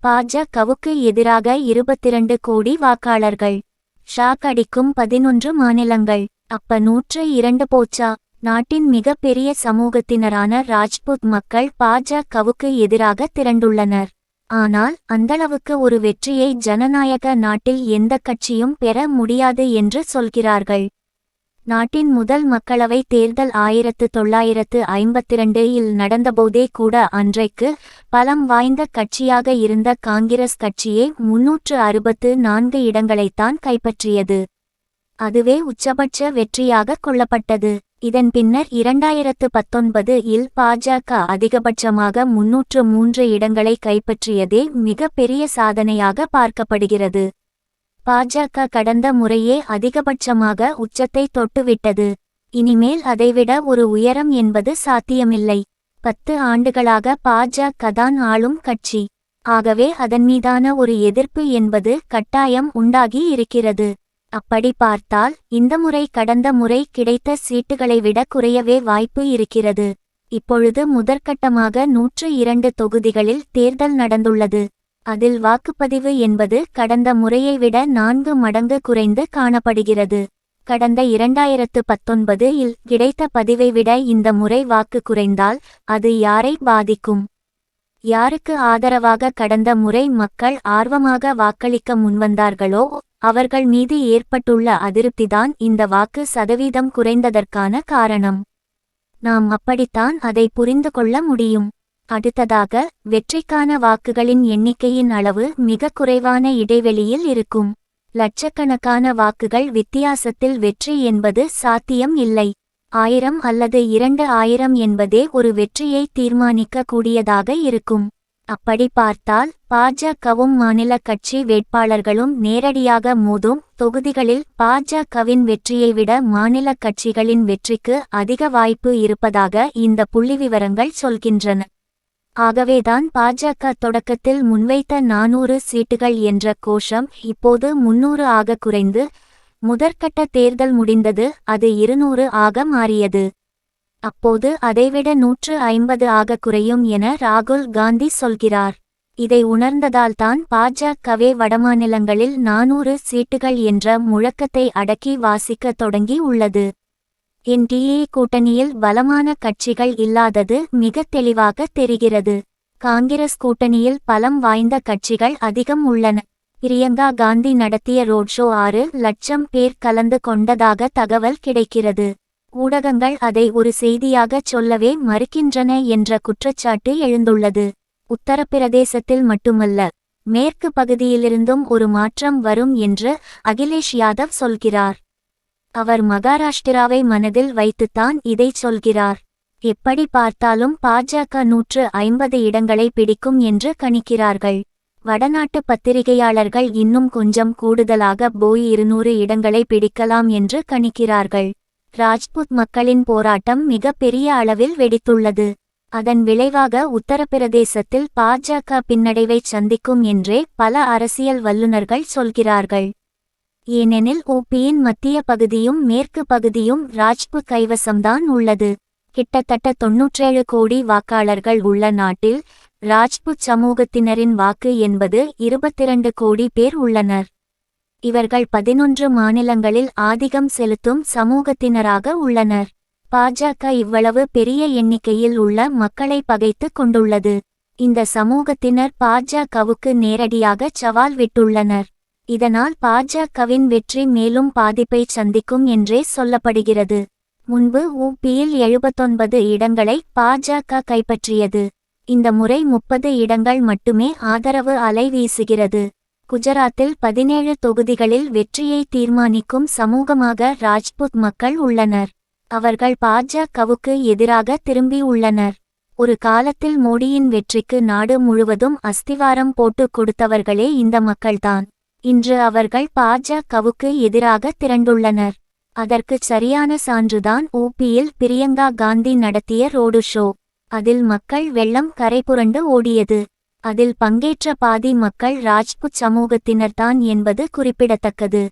பாஜகவுக்கு எதிராக 22 கோடி வாக்காளர்கள். ஷாக் அடிக்கும் 11 மாநிலங்கள். அப்ப 102 போச்சா? நாட்டின் மிக பெரிய சமூகத்தினரான ராஜ்புத் மக்கள் பாஜகவுக்கு எதிராக திரண்டுள்ளனர். ஆனால் அந்தளவுக்கு ஒரு வெற்றியை ஜனநாயக நாட்டில் எந்த கட்சியும் பெற முடியாது என்று சொல்கிறார்கள். நாட்டின் முதல் மக்களவை தேர்தல் 1952 இல் நடந்தபோதே கூட அன்றைக்கு பலம் வாய்ந்த கட்சியாக இருந்த காங்கிரஸ் கட்சியே 364 இடங்களைத்தான் கைப்பற்றியது. அதுவே உச்சபட்ச வெற்றியாக கொள்ளப்பட்டது. இதன் பின்னர் 2019 இல் பாஜக அதிகபட்சமாக 303 இடங்களை கைப்பற்றியதே மிக பெரிய சாதனையாக பார்க்கப்படுகிறது. பாஜக கடந்த முறையே அதிகபட்சமாக உச்சத்தை தொட்டுவிட்டது. இனிமேல் அதைவிட ஒரு உயரம் என்பது சாத்தியமில்லை. 10 ஆண்டுகளாக பாஜக தான் ஆளும் கட்சி. ஆகவே அதன் மீதான ஒரு எதிர்ப்பு என்பது கட்டாயம் உண்டாகி இருக்கிறது. அப்படி பார்த்தால் இந்த முறை கடந்த முறை கிடைத்த சீட்டுகளை விட குறையவே வாய்ப்பு இருக்கிறது. இப்பொழுது முதற்கட்டமாக 102 தொகுதிகளில் தேர்தல் நடந்துள்ளது. அதில் வாக்குப்பதிவு என்பது கடந்த முறையை விட 4 மடங்கு குறைந்து காணப்படுகிறது. கடந்த 2019 இல் கிடைத்த பதிவை விட இந்த முறை வாக்கு குறைந்தால் அது யாரை பாதிக்கும்? யாருக்கு ஆதரவாக கடந்த முறை மக்கள் ஆர்வமாக வாக்களிக்க முன்வந்தார்களோ அவர்கள் மீது ஏற்பட்டுள்ள அதிருப்திதான் இந்த வாக்கு சதவீதம் குறைந்ததற்கான காரணம். நாம் அப்படித்தான் அதை புரிந்து கொள்ள முடியும். அடுத்ததாக, வெற்றிக்கான வாக்குகளின் எண்ணிக்கையின் அளவு மிக குறைவான இடைவெளியில் இருக்கும். லட்சக்கணக்கான வாக்குகள் வித்தியாசத்தில் வெற்றி என்பது சாத்தியம் இல்லை. 1000 அல்லது 2000 என்பதே ஒரு வெற்றியை தீர்மானிக்க கூடியதாக இருக்கும். அப்படி பார்த்தால் பாஜகவும் மாநில கட்சி வேட்பாளர்களும் நேரடியாக மோதும் தொகுதிகளில் பாஜகவின் வெற்றியை விட மாநில கட்சிகளின் வெற்றிக்கு அதிக வாய்ப்பு இருப்பதாக இந்த புள்ளிவிவரங்கள் சொல்கின்றன. ஆகவேதான் பாஜக தொடக்கத்தில் முன்வைத்த 400 சீட்டுகள் என்ற கோஷம் இப்போது 300 ஆக குறைந்து முதற்கட்ட தேர்தல் முடிந்தது அது 200 ஆக மாறியது. அப்போது அதைவிட 150 ஆக குறையும் என ராகுல் காந்தி சொல்கிறார். இதை உணர்ந்ததால்தான் பாஜகவே வடமாநிலங்களில் 400 சீட்டுகள் என்ற முழக்கத்தை அடக்கி வாசிக்க தொடங்கி உள்ளது. என்டிஏ கூட்டணியில் பலமான கட்சிகள் இல்லாதது மிக தெளிவாக தெரிகிறது. காங்கிரஸ் கூட்டணியில் பலம் வாய்ந்த கட்சிகள் அதிகம் உள்ளன. பிரியங்கா காந்தி நடத்திய ரோட் ஷோ 6 லட்சம் பேர் கலந்து கொண்டதாக தகவல் கிடைக்கிறது. ஊடகங்கள் அதை ஒரு செய்தியாகச் சொல்லவே மறுக்கின்றன என்ற குற்றச்சாட்டு எழுந்துள்ளது. உத்தரப்பிரதேசத்தில் மட்டுமல்ல, மேற்கு பகுதியிலிருந்தும் ஒரு மாற்றம் வரும் என்று அகிலேஷ் யாதவ் சொல்கிறார். அவர் மகாராஷ்டிராவை மனதில் வைத்துத்தான் இதைச் சொல்கிறார். எப்படி பார்த்தாலும் பாஜக 150 இடங்களை பிடிக்கும் என்று கணிக்கிறார்கள். வடநாட்டு பத்திரிகையாளர்கள் இன்னும் கொஞ்சம் கூடுதலாக போய் 200 இடங்களை பிடிக்கலாம் என்று கணிக்கிறார்கள். ராஜ்புத் மக்களின் போராட்டம் மிக பெரிய அளவில் வெடித்துள்ளது. அதன் விளைவாக உத்தரப்பிரதேசத்தில் பாஜக பின்னடைவைச் சந்திக்கும் என்றே பல அரசியல் வல்லுநர்கள் சொல்கிறார்கள். ஏனெனில் உபியின் மத்திய பகுதியும் மேற்கு பகுதியும் ராஜ்புத் கைவசம்தான் உள்ளது. கிட்டத்தட்ட 97 கோடி வாக்காளர்கள் உள்ள நாட்டில் ராஜ்புத் சமூகத்தினரின் வாக்கு என்பது 22 கோடி பேர் உள்ளனர். இவர்கள் 11 மாநிலங்களில் ஆதிக்கம் செலுத்தும் சமூகத்தினராக உள்ளனர். பாஜக இவ்வளவு பெரிய எண்ணிக்கையில் உள்ள மக்களை பகைத்து கொண்டுள்ளது. இந்த சமூகத்தினர் பாஜகவுக்கு நேரடியாக சவால் விட்டுள்ளனர். இதனால் பாஜகவின் வெற்றி மேலும் பாதிப்பை சந்திக்கும் என்றே சொல்லப்படுகிறது. முன்பு உபியில் 79 இடங்களை பாஜக கைப்பற்றியது. இந்த முறை 30 இடங்கள் மட்டுமே ஆதரவு அலை வீசுகிறது. குஜராத்தில் 17 தொகுதிகளில் வெற்றியை தீர்மானிக்கும் சமூகமாக ராஜ்புத் மக்கள் உள்ளனர். அவர்கள் பாஜகவுக்கு எதிராக திரும்பி உள்ளனர். ஒரு காலத்தில் மோடியின் வெற்றிக்கு நாடு முழுவதும் அஸ்திவாரம் போட்டு கொடுத்தவர்களே இந்த மக்கள்தான். இன்று அவர்கள் பாஜகவுக்கு எதிராக திரண்டுள்ளனர். அதற்கு சரியான சான்றுதான் உபியில் பிரியங்கா காந்தி நடத்திய ரோடு ஷோ. அதில் மக்கள் வெள்ளம் கரைபுரண்டு ஓடியது. அதில் பங்கேற்ற பாதி மக்கள் ராஜ்புத் சமூகத்தினர்தான் என்பது குறிப்பிடத்தக்கது.